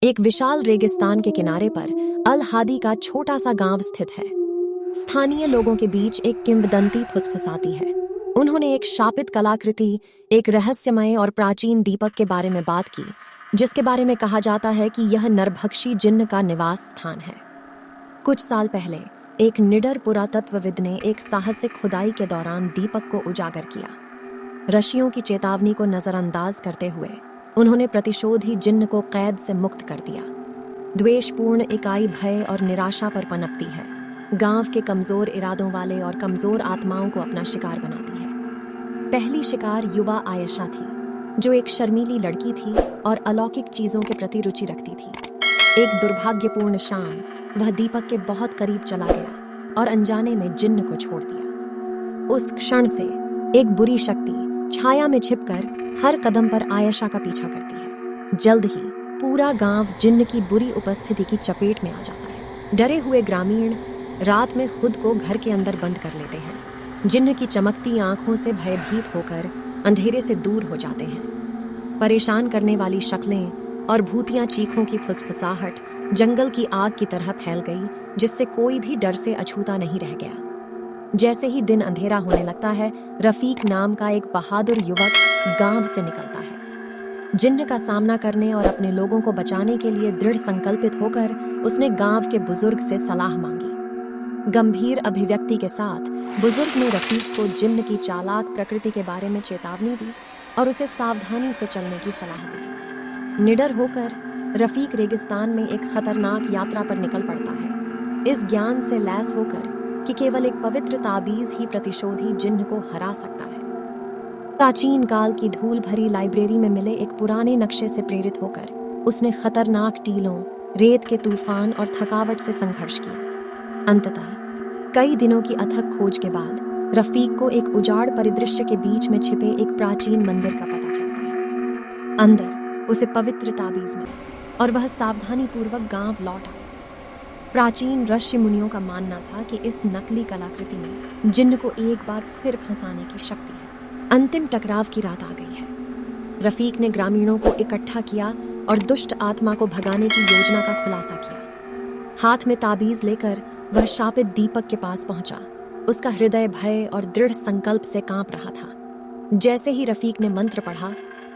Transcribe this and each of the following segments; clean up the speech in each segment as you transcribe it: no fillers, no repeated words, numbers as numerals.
एक विशाल रेगिस्तान के किनारे पर अल हादी का छोटा सा गांव स्थित है। स्थानीय लोगों के बीच एक किंवदंती फुसफुसाती है। उन्होंने एक शापित कलाकृति, एक रहस्यमय और प्राचीन दीपक के बारे में बात की, जिसके बारे में कहा जाता है कि यह नरभक्षी जिन्न का निवास स्थान है। कुछ साल पहले एक निडर पुरातत्वविद ने एक साहसिक खुदाई के दौरान दीपक को उजागर किया। ऋषियों की चेतावनी को नजरअंदाज करते हुए उन्होंने प्रतिशोधी जिन्न को कैद से मुक्त कर दिया। द्वेषपूर्ण इकाई भय और निराशा पर पनपती है, गांव के कमजोर इरादों वाले और कमजोर आत्माओं को अपना शिकार बनाती है। पहली शिकार युवा आयशा थी, जो एक शर्मीली लड़की थी और अलौकिक चीजों के प्रति रुचि रखती थी। एक दुर्भाग्यपूर्ण शाम वह दीपक के बहुत करीब चला गया और अनजाने में जिन्न को छोड़ दिया। उस क्षण से एक बुरी शक्ति छाया में छिपकर हर कदम पर आयशा का पीछा करती है। जल्द ही पूरा गांव जिन्न की बुरी उपस्थिति की चपेट में आ जाता है। डरे हुए ग्रामीण रात में खुद को घर के अंदर बंद कर लेते हैं। जिन्न की चमकती आंखों से भयभीत होकर अंधेरे से दूर हो जाते हैं। परेशान करने वाली शक्लें और भूतिया चीखों की फुसफुसाहट जंगल की आग की तरह फैल गई, जिससे कोई भी डर से अछूता नहीं रह गया। जैसे ही दिन अंधेरा होने लगता है, रफीक नाम का एक बहादुर युवक गांव से निकलता है। जिन्न का सामना करने और अपने लोगों को बचाने के लिए दृढ़ संकल्पित होकर उसने गांव के बुजुर्ग से सलाह मांगी। गंभीर अभिव्यक्ति के साथ बुजुर्ग ने रफीक को जिन्न की चालाक प्रकृति के बारे में चेतावनी दी और उसे सावधानी से चलने की सलाह दी। निडर होकर रफीक रेगिस्तान में एक खतरनाक यात्रा पर निकल पड़ता है, इस ज्ञान से लैस होकर कि केवल एक पवित्र ताबीज ही प्रतिशोधी जिन्न को हरा सकता है। प्राचीन काल की धूल भरी लाइब्रेरी में मिले एक पुराने नक्शे से प्रेरित होकर उसने खतरनाक टीलों, रेत के तूफान और थकावट से संघर्ष किया। अंततः कई दिनों की अथक खोज के बाद रफीक को एक उजाड़ परिदृश्य के बीच में छिपे एक प्राचीन मंदिर का पता चलता है। अंदर उसे पवित्र ताबीज मिला और वह सावधानीपूर्वक गांव लौट आया। प्राचीन ऋषि मुनियों का मानना था कि इस नकली कलाकृति में जिन्न को एक बार फिर फंसाने की शक्ति है। अंतिम टकराव की रात आ गई है। रफीक ने ग्रामीणों को इकट्ठा किया और दुष्ट आत्मा को भगाने की योजना का खुलासा किया। हाथ में ताबीज लेकर वह शापित दीपक के पास पहुंचा। उसका हृदय भय और दृढ़ संकल्प से कांप रहा था। जैसे ही रफीक ने मंत्र पढ़ा,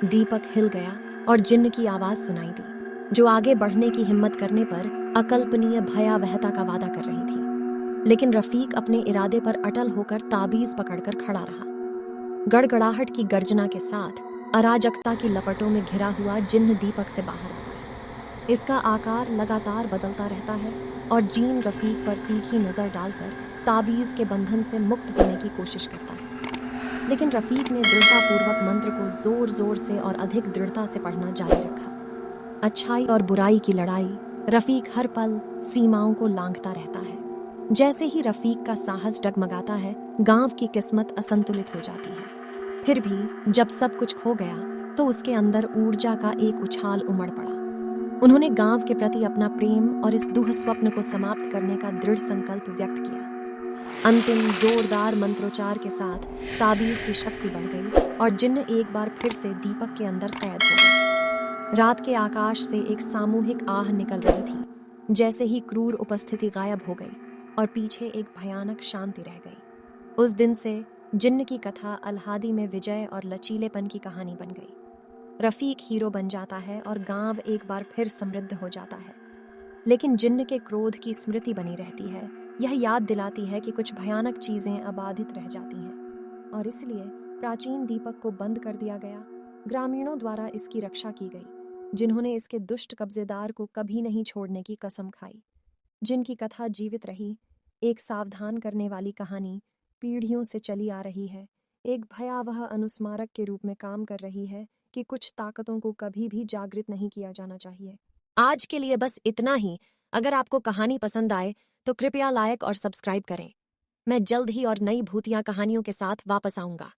दीपक हिल गया और जिन्न की आवाज सुनाई दी, जो आगे बढ़ने की हिम्मत करने पर अकल्पनीय भयावहता का वादा कर रही थी। लेकिन रफीक अपने इरादे पर अटल होकर ताबीज पकड़कर खड़ा रहा। गड़गड़ाहट की गर्जना के साथ अराजकता की लपटों में घिरा हुआ जिन्न दीपक से बाहर आता है। इसका आकार लगातार बदलता रहता है और जीन रफीक पर तीखी नजर डालकर ताबीज के बंधन से मुक्त होने की कोशिश करता है। लेकिन रफीक ने दृढ़तापूर्वक मंत्र को जोर जोर से और अधिक दृढ़ता से पढ़ना जारी रखा। अच्छाई और बुराई की लड़ाई, रफीक हर पल सीमाओं को लांघता रहता है। जैसे ही रफीक का साहस डगमगाता है, गांव की किस्मत असंतुलित हो जाती है। फिर भी जब सब कुछ खो गया, तो उसके अंदर ऊर्जा का एक उछाल उमड़ पड़ा। उन्होंने गांव के प्रति अपना प्रेम और इस दुःस्वप्न को समाप्त करने का दृढ़ संकल्प व्यक्त किया। अंतिम जोरदार मंत्रोच्चार के साथ ताबीज की शक्ति बढ़ गई और जिन्न एक बार फिर से दीपक के अंदर कैद हो गया। रात के आकाश से एक सामूहिक आह निकल रही थी। जैसे ही क्रूर उपस्थिति गायब हो गई और पीछे एक भयानक शांति रह गई। उस दिन से जिन्न की कथा अल हादी में विजय और लचीलेपन की कहानी बन गई। रफीक हीरो बन जाता है और गांव एक बार फिर समृद्ध हो जाता है। लेकिन जिन्न के क्रोध की स्मृति बनी रहती है। यह याद दिलाती है कि कुछ भयानक चीजें अबाधित रह जाती हैं और इसलिए प्राचीन दीपक को बंद कर दिया गया। ग्रामीणों द्वारा इसकी रक्षा की गई, जिन्होंने इसके दुष्ट कब्जेदार को कभी नहीं छोड़ने की कसम खाई। जिनकी कथा जीवित रही, एक सावधान करने वाली कहानी पीढ़ियों से चली आ रही है, एक भयावह अनुस्मारक के रूप में काम कर रही है कि कुछ ताकतों को कभी भी जागृत नहीं किया जाना चाहिए। आज के लिए बस इतना ही। अगर आपको कहानी पसंद आए तो कृपया लाइक और सब्सक्राइब करें। मैं जल्द ही और नई भूतिया कहानियों के साथ वापस आऊंगा।